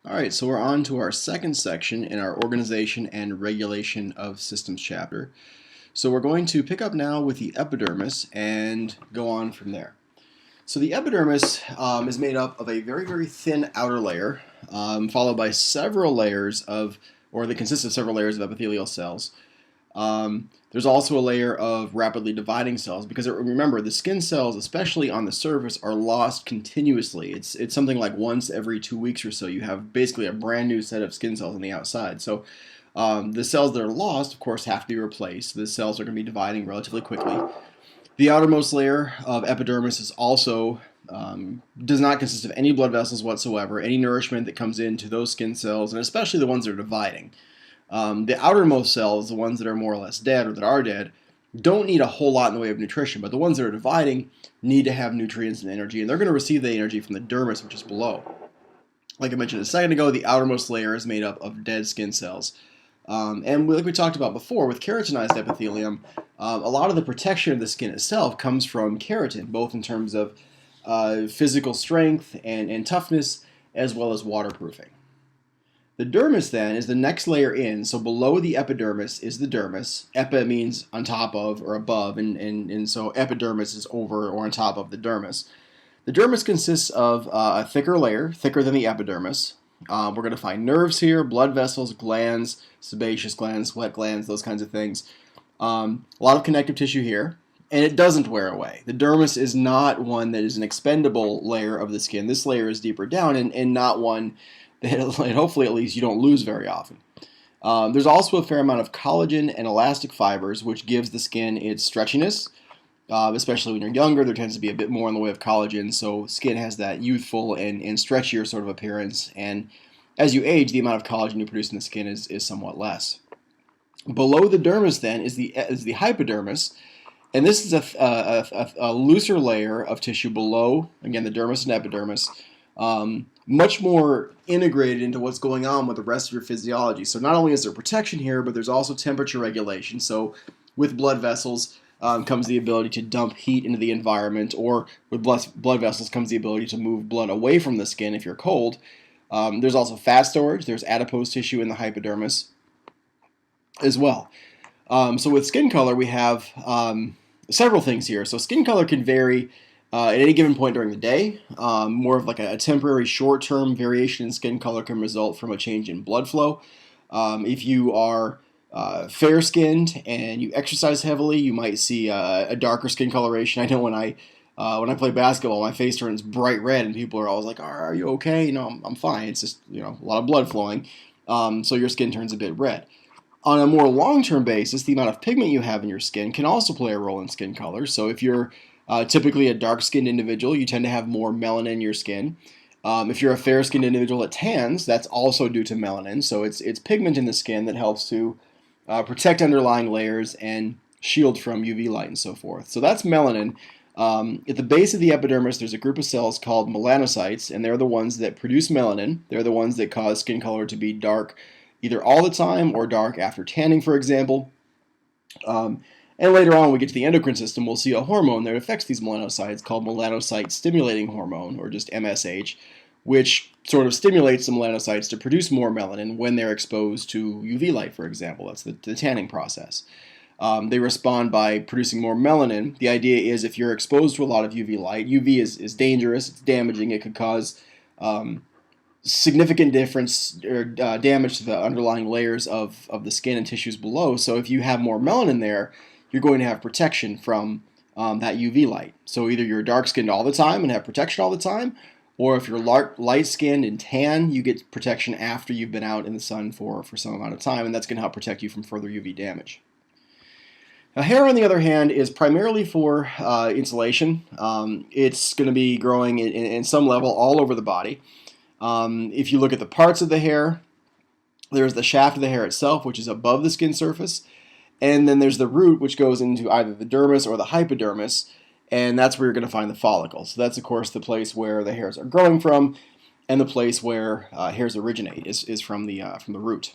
All right, so we're on to our second section in our Organization and Regulation of Systems chapter. So we're going to pick up now with the epidermis and go on from there. So the epidermis is made up of a very, very thin outer layer, followed by several layers of, or that consists of several layers of epithelial cells. There's also a layer of rapidly dividing cells because remember the skin cells, especially on the surface, are lost continuously. It's something like once every 2 weeks or so you have basically a brand new set of skin cells on the outside. So the cells that are lost, of course, have to be replaced. The cells are going to be dividing relatively quickly. The outermost layer of epidermis is also does not consist of any blood vessels whatsoever, any nourishment that comes into those skin cells, and especially the ones that are dividing. The outermost cells, the ones that are more or less dead or that are dead, don't need a whole lot in the way of nutrition, but the ones that are dividing need to have nutrients and energy, and they're going to receive the energy from the dermis, which is below. Like I mentioned a second ago, the outermost layer is made up of dead skin cells. And like we talked about before, with keratinized epithelium, a lot of the protection of the skin itself comes from keratin, both in terms of physical strength and toughness, as well as waterproofing. The dermis then is the next layer in, so below the epidermis is the dermis. Epi means on top of or above, and so epidermis is over or on top of the dermis. The dermis consists of a thicker layer, thicker than the epidermis. We're going to find nerves here, blood vessels, glands, sebaceous glands, sweat glands, those kinds of things. A lot of connective tissue here, and it doesn't wear away. The dermis is not one that is an expendable layer of the skin. This layer is deeper down and not one that hopefully at least you don't lose very often. There's also a fair amount of collagen and elastic fibers, which gives the skin its stretchiness. Especially when you're younger, there tends to be a bit more in the way of collagen, so skin has that youthful and stretchier sort of appearance. And as you age, the amount of collagen you produce in the skin is somewhat less. Below the dermis, then, is the hypodermis, and this is a looser layer of tissue below, again, the dermis and epidermis, much more integrated into what's going on with the rest of your physiology. So not only is there protection here, but there's also temperature regulation. So with blood vessels comes the ability to dump heat into the environment, or with blood vessels comes the ability to move blood away from the skin if you're cold. There's also fat storage. There's adipose tissue in the hypodermis as well. So with skin color, we have several things here. So skin color can vary at any given point during the day. More of like a temporary short-term variation in skin color can result from a change in blood flow. If you are fair-skinned and you exercise heavily, you might see a darker skin coloration. I know when I play basketball, my face turns bright red, and people are always like, "Are you okay?" I'm fine. It's just a lot of blood flowing, so your skin turns a bit red. On a more long-term basis, the amount of pigment you have in your skin can also play a role in skin color. So if you're typically a dark-skinned individual, you tend to have more melanin in your skin. If you're a fair-skinned individual that tans, that's also due to melanin. So it's pigment in the skin that helps to protect underlying layers and shield from UV light and so forth. So that's melanin. At the base of the epidermis, there's a group of cells called melanocytes, and they're the ones that produce melanin. They're the ones that cause skin color to be dark either all the time or dark after tanning, for example. And later on, when we get to the endocrine system, we'll see a hormone that affects these melanocytes called melanocyte stimulating hormone, or just MSH, which sort of stimulates the melanocytes to produce more melanin when they're exposed to UV light, for example. That's the tanning process. They respond by producing more melanin. The idea is if you're exposed to a lot of UV light, UV is dangerous, it's damaging, it could cause significant difference or damage to the underlying layers of the skin and tissues below. So if you have more melanin there, you're going to have protection from that UV light. So either you're dark-skinned all the time and have protection all the time, or if you're light-skinned and tan, you get protection after you've been out in the sun for some amount of time, and that's going to help protect you from further UV damage. Now, hair, on the other hand, is primarily for insulation. It's going to be growing in some level all over the body. If you look at the parts of the hair, there's the shaft of the hair itself, which is above the skin surface, and then there's the root, which goes into either the dermis or the hypodermis, and that's where you're going to find the follicle. So that's, of course, the place where the hairs are growing from, and the place where hairs originate is from the root.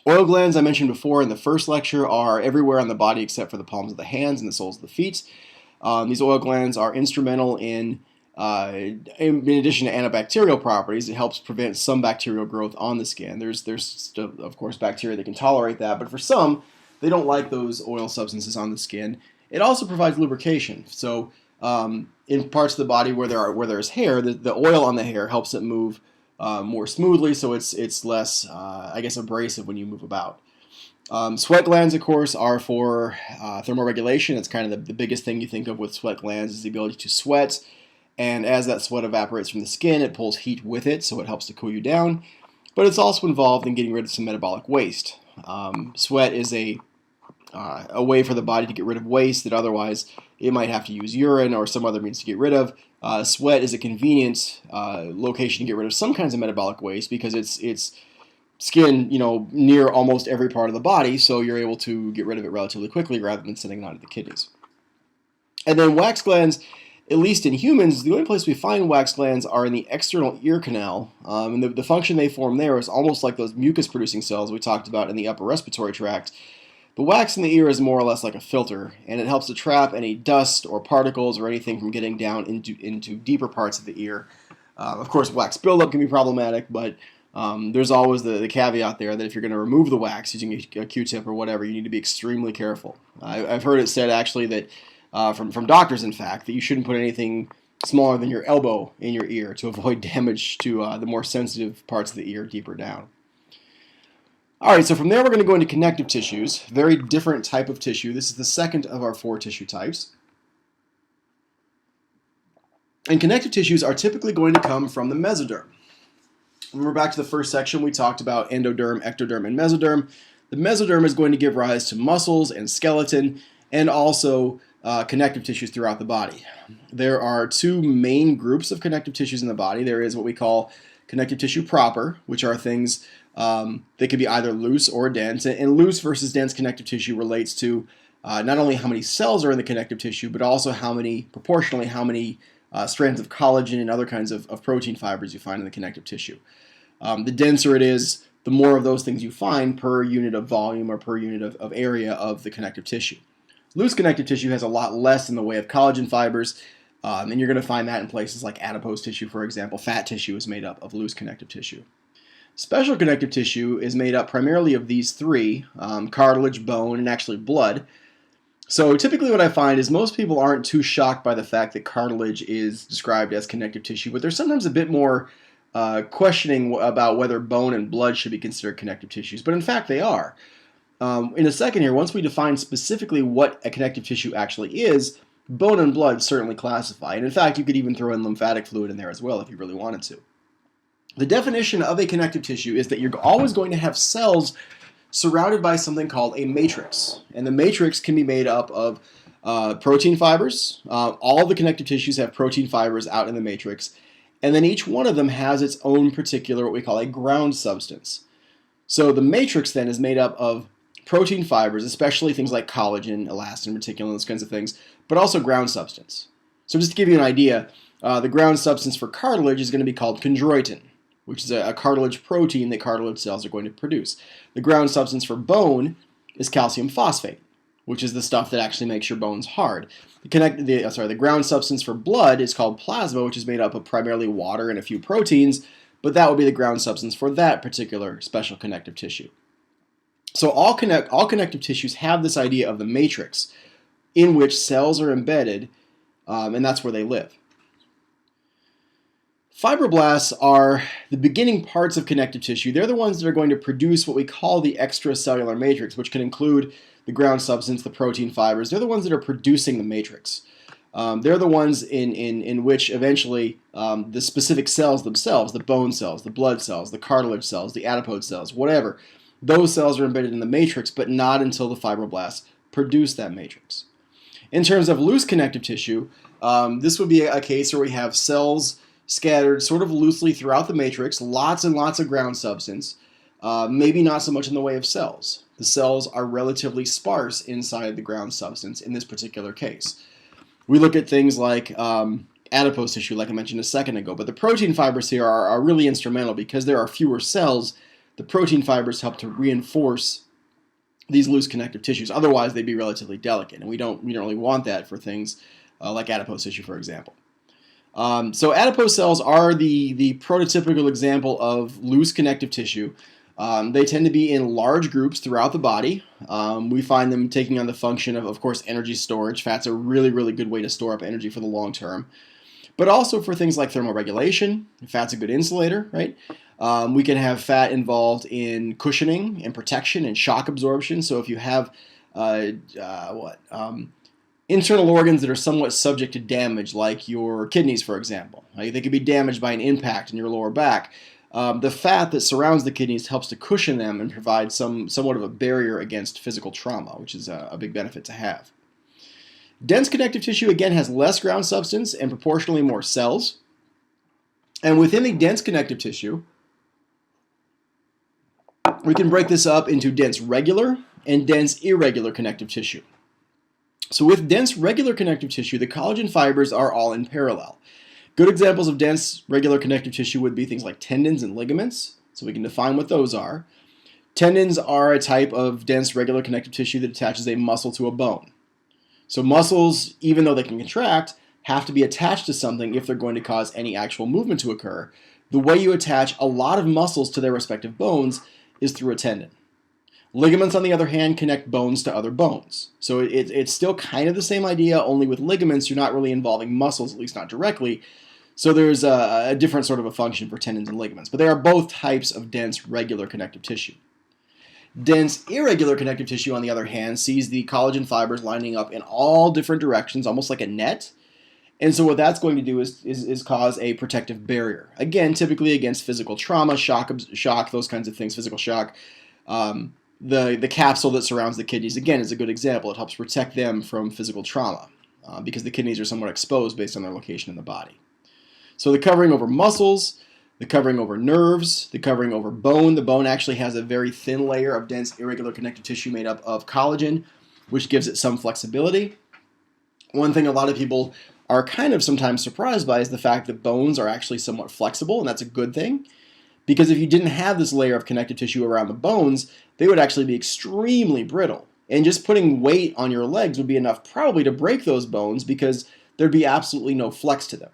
Oil glands, I mentioned before in the first lecture, are everywhere on the body except for the palms of the hands and the soles of the feet. These oil glands are instrumental in in addition to antibacterial properties, it helps prevent some bacterial growth on the skin. There's of course bacteria that can tolerate that, but for some, they don't like those oil substances on the skin. It also provides lubrication. So in parts of the body where there's hair, the oil on the hair helps it move more smoothly, so it's less I guess abrasive when you move about. Sweat glands, of course, are for thermoregulation. It's kind of the biggest thing you think of with sweat glands is the ability to sweat. And as that sweat evaporates from the skin, it pulls heat with it, so it helps to cool you down. But it's also involved in getting rid of some metabolic waste. Sweat is a way for the body to get rid of waste that otherwise it might have to use urine or some other means to get rid of. Sweat is a convenient location to get rid of some kinds of metabolic waste because it's skin, near almost every part of the body, so you're able to get rid of it relatively quickly rather than sending it onto the kidneys. And then wax glands, at least in humans, the only place we find wax glands are in the external ear canal, and the function they form there is almost like those mucus-producing cells we talked about in the upper respiratory tract. The wax in the ear is more or less like a filter, and it helps to trap any dust or particles or anything from getting down into deeper parts of the ear. Of course, wax buildup can be problematic, but there's always the caveat there that if you're going to remove the wax using a Q-tip or whatever, you need to be extremely careful. I've heard it said actually that from doctors, in fact, that you shouldn't put anything smaller than your elbow in your ear to avoid damage to the more sensitive parts of the ear deeper down. All right, so from there we're going to go into connective tissues, very different type of tissue. This is the second of our 4 tissue types. And connective tissues are typically going to come from the mesoderm. Remember back to the first section, we talked about endoderm, ectoderm, and mesoderm. The mesoderm is going to give rise to muscles and skeleton and also connective tissues throughout the body. There are 2 main groups of connective tissues in the body. There is what we call connective tissue proper, which are things that can be either loose or dense. And loose versus dense connective tissue relates to not only how many cells are in the connective tissue, but also proportionally how many strands of collagen and other kinds of protein fibers you find in the connective tissue. The denser it is, the more of those things you find per unit of volume or per unit of area of the connective tissue. Loose connective tissue has a lot less in the way of collagen fibers, and you're going to find that in places like adipose tissue, for example. Fat tissue is made up of loose connective tissue. Special connective tissue is made up primarily of these 3, cartilage, bone, and actually blood. So typically what I find is most people aren't too shocked by the fact that cartilage is described as connective tissue, but they're sometimes a bit more questioning about whether bone and blood should be considered connective tissues, but in fact they are. In a second here, once we define specifically what a connective tissue actually is, bone and blood certainly classify. And in fact, you could even throw in lymphatic fluid in there as well if you really wanted to. The definition of a connective tissue is that you're always going to have cells surrounded by something called a matrix. And the matrix can be made up of protein fibers. All the connective tissues have protein fibers out in the matrix. And then each one of them has its own particular, what we call a ground substance. So the matrix then is made up of protein fibers, especially things like collagen, elastin, reticulin, those kinds of things, but also ground substance. So just to give you an idea, the ground substance for cartilage is going to be called chondroitin, which is a cartilage protein that cartilage cells are going to produce. The ground substance for bone is calcium phosphate, which is the stuff that actually makes your bones hard. The ground substance for blood is called plasma, which is made up of primarily water and a few proteins, but that would be the ground substance for that particular special connective tissue. So all connective tissues have this idea of the matrix in which cells are embedded, and that's where they live. Fibroblasts are the beginning parts of connective tissue. They're the ones that are going to produce what we call the extracellular matrix, which can include the ground substance, the protein fibers. They're the ones that are producing the matrix. They're the ones in which eventually the specific cells themselves, the bone cells, the blood cells, the cartilage cells, the adipose cells, whatever, those cells are embedded in the matrix, but not until the fibroblasts produce that matrix. In terms of loose connective tissue, this would be a case where we have cells scattered sort of loosely throughout the matrix, lots and lots of ground substance, maybe not so much in the way of cells. The cells are relatively sparse inside the ground substance in this particular case. We look at things like adipose tissue, like I mentioned a second ago, but the protein fibers here are really instrumental because there are fewer cells. The protein fibers help to reinforce these loose connective tissues. Otherwise, they'd be relatively delicate, and we don't really want that for things like adipose tissue, for example. So adipose cells are the prototypical example of loose connective tissue. They tend to be in large groups throughout the body. We find them taking on the function of course, energy storage. Fat's a really, really good way to store up energy for the long term. But also for things like thermoregulation. Fat's a good insulator, right? We can have fat involved in cushioning and protection and shock absorption. So if you have internal organs that are somewhat subject to damage, like your kidneys, for example. They could be damaged by an impact in your lower back. The fat that surrounds the kidneys helps to cushion them and provide somewhat of a barrier against physical trauma, which is a big benefit to have. Dense connective tissue, again, has less ground substance and proportionally more cells. And within the dense connective tissue, we can break this up into dense regular and dense irregular connective tissue. So with dense regular connective tissue, the collagen fibers are all in parallel. Good examples of dense regular connective tissue would be things like tendons and ligaments. So we can define what those are. Tendons are a type of dense regular connective tissue that attaches a muscle to a bone. So muscles, even though they can contract, have to be attached to something if they're going to cause any actual movement to occur. The way you attach a lot of muscles to their respective bones is through a tendon. Ligaments, on the other hand, connect bones to other bones. So it's still kind of the same idea, only with ligaments, you're not really involving muscles, at least not directly. So there's a different sort of a function for tendons and ligaments. But they are both types of dense, regular connective tissue. Dense, irregular connective tissue, on the other hand, sees the collagen fibers lining up in all different directions, almost like a net. And so what that's going to do is cause a protective barrier. Again, typically against physical trauma, shock, those kinds of things, physical shock. The capsule that surrounds the kidneys, again, is a good example. It helps protect them from physical trauma because the kidneys are somewhat exposed based on their location in the body. So the covering over muscles, the covering over nerves, the covering over bone. The bone actually has a very thin layer of dense irregular connective tissue made up of collagen, which gives it some flexibility. One thing a lot of people are kind of sometimes surprised by is the fact that bones are actually somewhat flexible, and that's a good thing. Because if you didn't have this layer of connective tissue around the bones, they would actually be extremely brittle. And just putting weight on your legs would be enough probably to break those bones because there'd be absolutely no flex to them.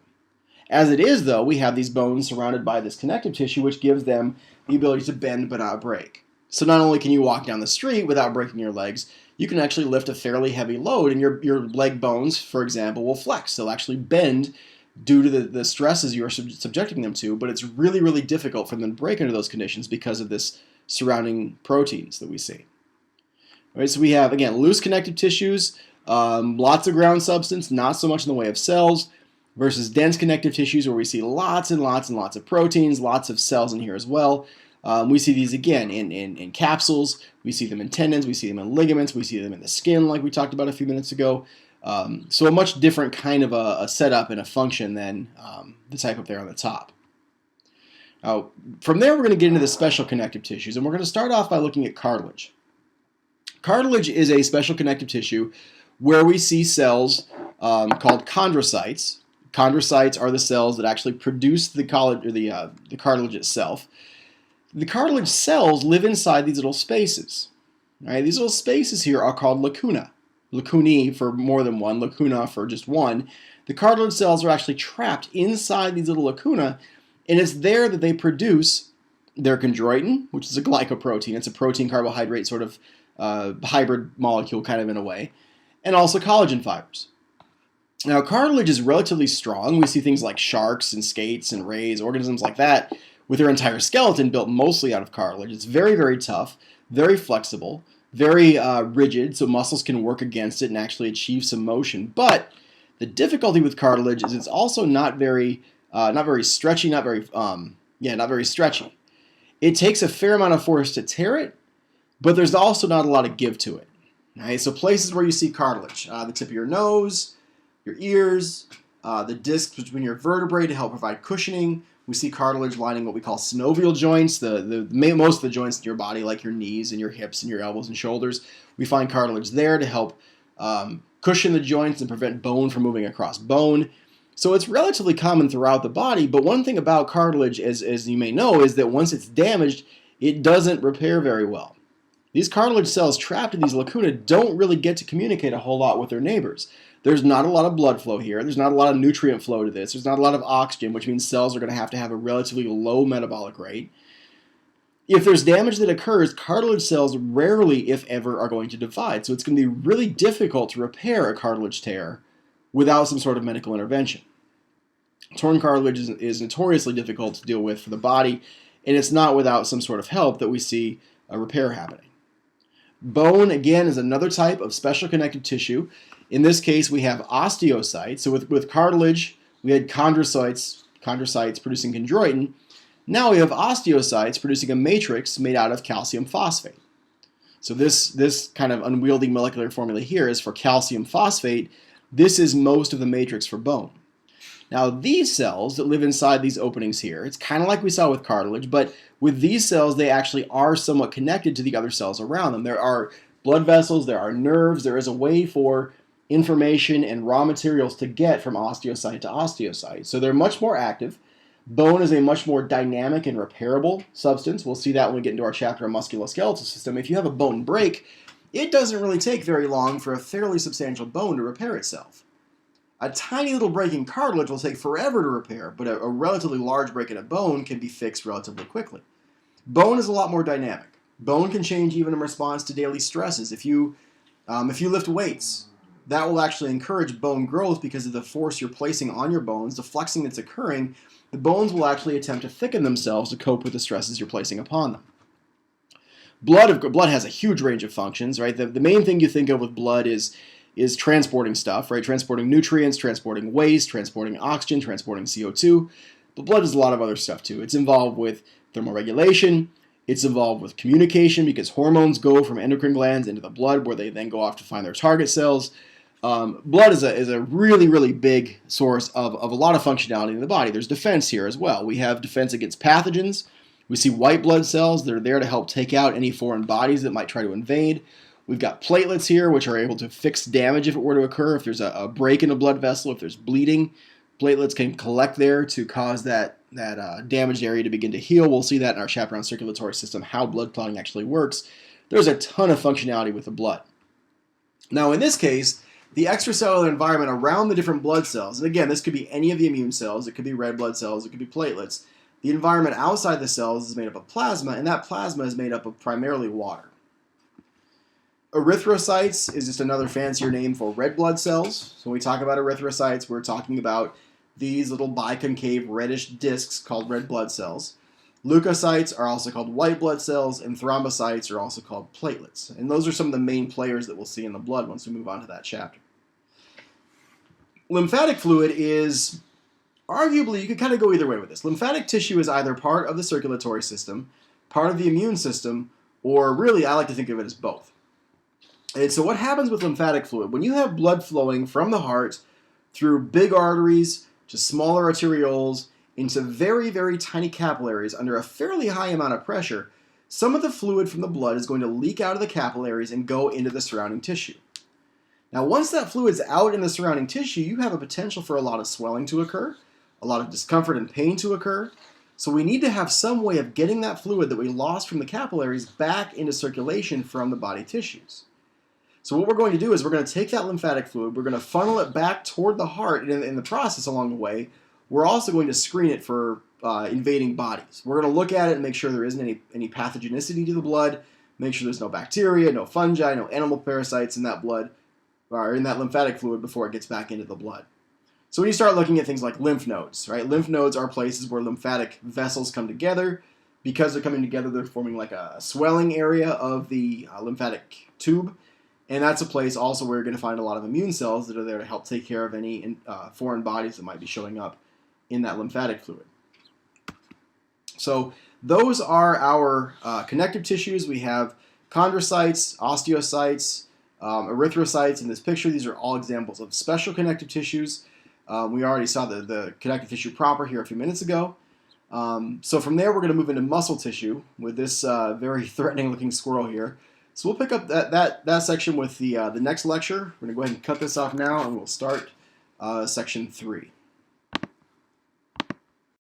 As it is, though, we have these bones surrounded by this connective tissue, which gives them the ability to bend but not break. So not only can you walk down the street without breaking your legs, you can actually lift a fairly heavy load, and your leg bones, for example, will flex. They'll actually bend due to the stresses you're subjecting them to, but it's really, really difficult for them to break under those conditions because of this surrounding proteins that we see. All right, so we have, again, loose connective tissues, lots of ground substance, not so much in the way of cells, versus dense connective tissues where we see lots and lots and lots of proteins, lots of cells in here as well. We see these again in capsules, we see them in tendons, we see them in ligaments, we see them in the skin like we talked about a few minutes ago. So a much different kind of a setup and a function than the type up there on the top. From there, we're going to get into the special connective tissues, and we're going to start off by looking at cartilage. Cartilage is a special connective tissue where we see cells called chondrocytes. Chondrocytes are the cells that actually produce the cartilage itself. The cartilage cells live inside these little spaces. Right? These little spaces here are called lacuna. Lacunae for more than one, lacuna for just one. The cartilage cells are actually trapped inside these little lacuna, and it's there that they produce their chondroitin, which is a glycoprotein. It's a protein-carbohydrate sort of hybrid molecule kind of in a way, and also collagen fibers. Now, cartilage is relatively strong. We see things like sharks and skates and rays, organisms like that, with their entire skeleton built mostly out of cartilage. It's very, very tough, very flexible, very rigid, so muscles can work against it and actually achieve some motion. But the difficulty with cartilage is it's also not very stretchy, not very stretchy. It takes a fair amount of force to tear it, but there's also not a lot of give to it. Right? So places where you see cartilage, the tip of your nose, your ears, the discs between your vertebrae to help provide cushioning. We see cartilage lining what we call synovial joints, most of the joints in your body, like your knees and your hips and your elbows and shoulders. We find cartilage there to help cushion the joints and prevent bone from moving across bone. So it's relatively common throughout the body, but one thing about cartilage, as you may know, is that once it's damaged, it doesn't repair very well. These cartilage cells trapped in these lacuna don't really get to communicate a whole lot with their neighbors. There's not a lot of blood flow here. There's not a lot of nutrient flow to this. There's not a lot of oxygen, which means cells are going to have a relatively low metabolic rate. If there's damage that occurs, cartilage cells rarely, if ever, are going to divide. So it's going to be really difficult to repair a cartilage tear without some sort of medical intervention. Torn cartilage is notoriously difficult to deal with for the body, and it's not without some sort of help that we see a repair happening. Bone, again, is another type of special connective tissue. In this case, we have osteocytes. So with cartilage, we had chondrocytes producing chondroitin. Now we have osteocytes producing a matrix made out of calcium phosphate. So this kind of unwieldy molecular formula here is for calcium phosphate. This is most of the matrix for bone. Now these cells that live inside these openings here, it's kind of like we saw with cartilage, but with these cells, they actually are somewhat connected to the other cells around them. There are blood vessels, there are nerves, there is a way for information and raw materials to get from osteocyte to osteocyte. So they're much more active. Bone is a much more dynamic and repairable substance. We'll see that when we get into our chapter on musculoskeletal system. If you have a bone break, it doesn't really take very long for a fairly substantial bone to repair itself. A tiny little break in cartilage will take forever to repair, but a relatively large break in a bone can be fixed relatively quickly. Bone is a lot more dynamic. Bone can change even in response to daily stresses. If you lift weights, that will actually encourage bone growth because of the force you're placing on your bones, the flexing that's occurring. The bones will actually attempt to thicken themselves to cope with the stresses you're placing upon them. Blood has a huge range of functions, right? The main thing you think of with blood is transporting stuff, right? Transporting nutrients, transporting waste, transporting oxygen, transporting CO2. But blood does a lot of other stuff too. It's involved with thermoregulation. It's involved with communication because hormones go from endocrine glands into the blood where they then go off to find their target cells. Blood is a really, really big source of a lot of functionality in the body. There's defense here as well. We have defense against pathogens. We see white blood cells that are there to help take out any foreign bodies that might try to invade. We've got platelets here, which are able to fix damage if it were to occur. If there's a break in a blood vessel, if there's bleeding, platelets can collect there to cause that damaged area to begin to heal. We'll see that in our chapter on circulatory system, how blood clotting actually works. There's a ton of functionality with the blood. Now, in this case, the extracellular environment around the different blood cells, and again, this could be any of the immune cells, it could be red blood cells, it could be platelets. The environment outside the cells is made up of plasma, and that plasma is made up of primarily water. Erythrocytes is just another fancier name for red blood cells. So when we talk about erythrocytes, we're talking about these little biconcave reddish discs called red blood cells. Leukocytes are also called white blood cells, and thrombocytes are also called platelets. And those are some of the main players that we'll see in the blood once we move on to that chapter. Lymphatic fluid is, arguably, you could kind of go either way with this. Lymphatic tissue is either part of the circulatory system, part of the immune system, or really, I like to think of it as both. And so what happens with lymphatic fluid? When you have blood flowing from the heart through big arteries to smaller arterioles into very, very tiny capillaries under a fairly high amount of pressure, some of the fluid from the blood is going to leak out of the capillaries and go into the surrounding tissue. Now, once that fluid's out in the surrounding tissue, you have a potential for a lot of swelling to occur, a lot of discomfort and pain to occur. So we need to have some way of getting that fluid that we lost from the capillaries back into circulation from the body tissues. So what we're going to do is we're going to take that lymphatic fluid, we're going to funnel it back toward the heart, and in the process along the way, we're also going to screen it for invading bodies. We're going to look at it and make sure there isn't any pathogenicity to the blood, make sure there's no bacteria, no fungi, no animal parasites in that blood, or in that lymphatic fluid before it gets back into the blood. So when you start looking at things like lymph nodes, right? Lymph nodes are places where lymphatic vessels come together. Because they're coming together, they're forming like a swelling area of the lymphatic tube. And that's a place also where you're going to find a lot of immune cells that are there to help take care of any foreign bodies that might be showing up in that lymphatic fluid. So those are our connective tissues. We have chondrocytes, osteocytes, erythrocytes in this picture. These are all examples of special connective tissues. We already saw the connective tissue proper here a few minutes ago. So from there, we're going to move into muscle tissue with this very threatening looking squirrel here. So we'll pick up that section with the next lecture. We're going to go ahead and cut this off now, and we'll start section 3.